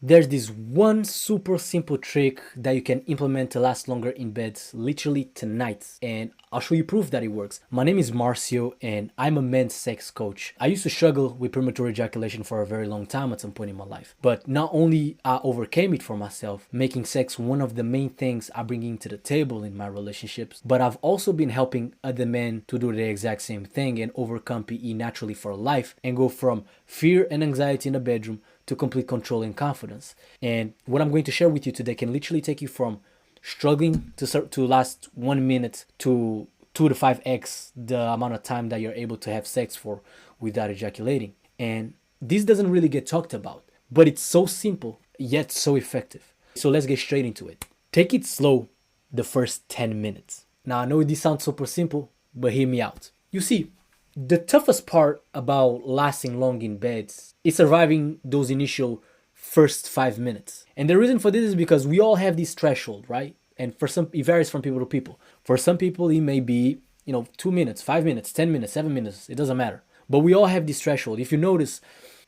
There's this one super simple trick that you can implement to last longer in bed literally tonight, and I'll show you proof that it works. My name is Marcio and I'm a men's sex coach. I used to struggle with premature ejaculation for a very long time at some point in my life, but not only I overcame it for myself, making sex one of the main things I bring into the table in my relationships, but I've also been helping other men to do the exact same thing and overcome PE naturally for life and go from fear and anxiety in the bedroom to complete control and confidence. And what I'm going to share with you today can literally take you from struggling to last 1 minute to 2 to 5x the amount of time that you're able to have sex for without ejaculating. And this doesn't really get talked about, but it's so simple yet so effective. So let's get straight into it. Take it slow the first 10 minutes. Now I know this sounds super simple, but hear me out. You see, the toughest part about lasting long in bed is surviving those initial first 5 minutes. And the reason for this is because we all have this threshold, right? And for some, it varies from people to people. For some people, it may be, 2 minutes, 5 minutes, 10 minutes, 7 minutes, it doesn't matter. But we all have this threshold. If you notice,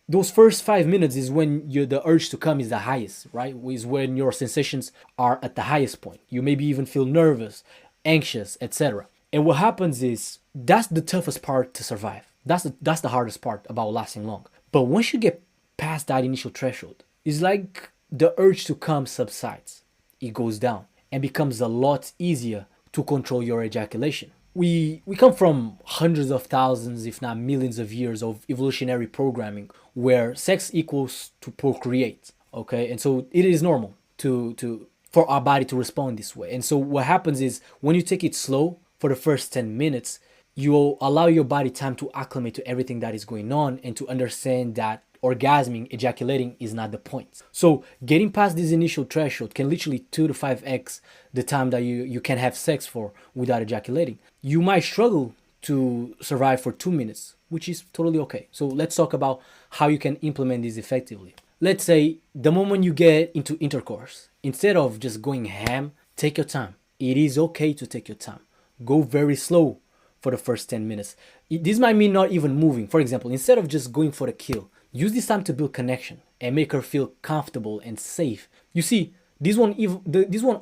those first 5 minutes is when the urge to come is the highest, right? Is when your sensations are at the highest point. You maybe even feel nervous, anxious, etc. And what happens is that's the toughest part to survive. That's the hardest part about lasting long. But once you get past that initial threshold, it's like the urge to come subsides. It goes down and becomes a lot easier to control your ejaculation. We come from hundreds of thousands, if not millions of years of evolutionary programming where sex equals to procreate. Okay, and so it is normal to for our body to respond this way. And so what happens is when you take it slow for the first 10 minutes, you will allow your body time to acclimate to everything that is going on and to understand that orgasming, ejaculating is not the point. So getting past this initial threshold can literally 2 to 5x the time that you can have sex for without ejaculating. You might struggle to survive for 2 minutes, which is totally okay. So let's talk about how you can implement this effectively. Let's say the moment you get into intercourse, instead of just going ham, take your time. It is okay to take your time. Go very slow for the first 10 minutes. This might mean not even moving. For example, instead of just going for the kill, use this time to build connection and make her feel comfortable and safe. You see, this one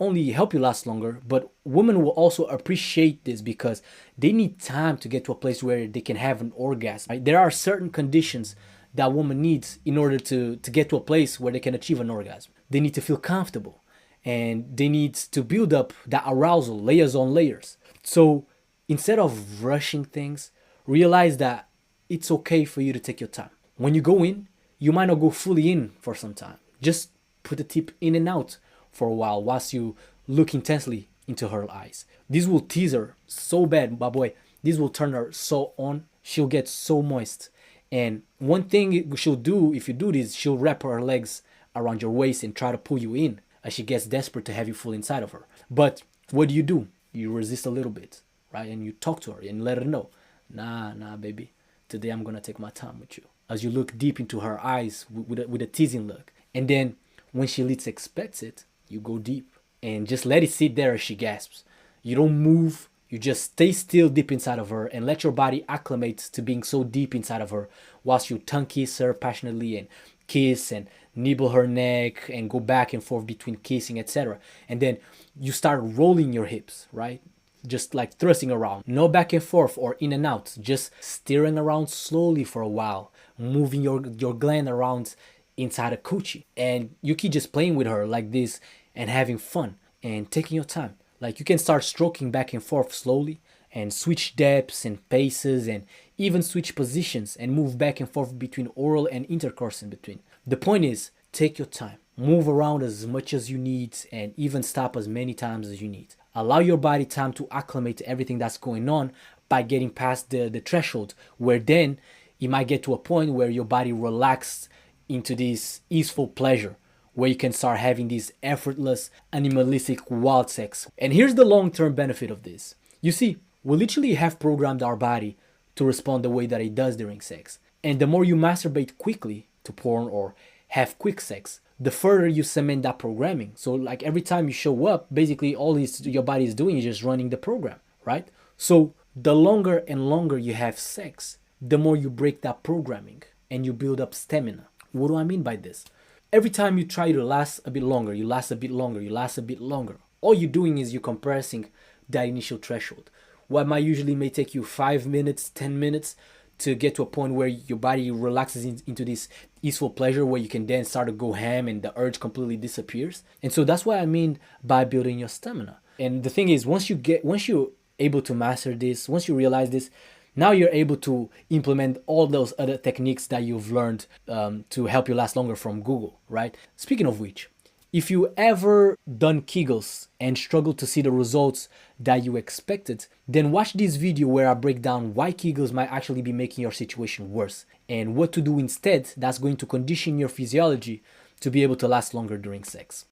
only help you last longer, but women will also appreciate this because they need time to get to a place where they can have an orgasm. Right? There are certain conditions that woman needs in order to get to a place where they can achieve an orgasm. They need to feel comfortable and they need to build up that arousal layers on layers. So instead of rushing things, realize that it's okay for you to take your time. When you go in, you might not go fully in for some time. Just put the tip in and out for a while whilst you look intensely into her eyes. This will tease her so bad, my boy. This will turn her so on. She'll get so moist. And one thing she'll do if you do this, she'll wrap her legs around your waist and try to pull you in as she gets desperate to have you full inside of her. But what do? You resist a little bit, right? And you talk to her and let her know, nah, baby. Today I'm gonna take my time with you. As you look deep into her eyes with a teasing look. And then when she least expects it, you go deep and just let it sit there as she gasps. You don't move. You just stay still deep inside of her and let your body acclimate to being so deep inside of her whilst you tongue kiss her passionately and kiss and nibble her neck and go back and forth between kissing, etc. And then you start rolling your hips, right? Just like thrusting around. No back and forth or in and out. Just steering around slowly for a while. Moving your gland around inside a coochie. And you keep just playing with her like this and having fun and taking your time. Like you can start stroking back and forth slowly and switch depths and paces and even switch positions and move back and forth between oral and intercourse in between. The point is, take your time. Move around as much as you need and even stop as many times as you need. Allow your body time to acclimate to everything that's going on by getting past the threshold where then it might get to a point where your body relaxes into this easeful pleasure where you can start having this effortless, animalistic wild sex. And here's the long-term benefit of this. You see, we literally have programmed our body to respond the way that it does during sex. And the more you masturbate quickly to porn or have quick sex, the further you cement that programming. So like every time you show up, basically all your body is doing is just running the program, right? So the longer and longer you have sex, the more you break that programming and you build up stamina. What do I mean by this? Every time you try to last a bit longer, you last a bit longer, you last a bit longer. All you're doing is you're compressing that initial threshold. What might usually may take you 5 minutes, 10 minutes to get to a point where your body relaxes into this easeful pleasure where you can then start to go ham and the urge completely disappears. And so that's what I mean by building your stamina. And the thing is, once you're able to master this, once you realize this, now you're able to implement all those other techniques that you've learned to help you last longer from Google, right? Speaking of which, if you ever done Kegels and struggled to see the results that you expected, then watch this video where I break down why Kegels might actually be making your situation worse and what to do instead that's going to condition your physiology to be able to last longer during sex.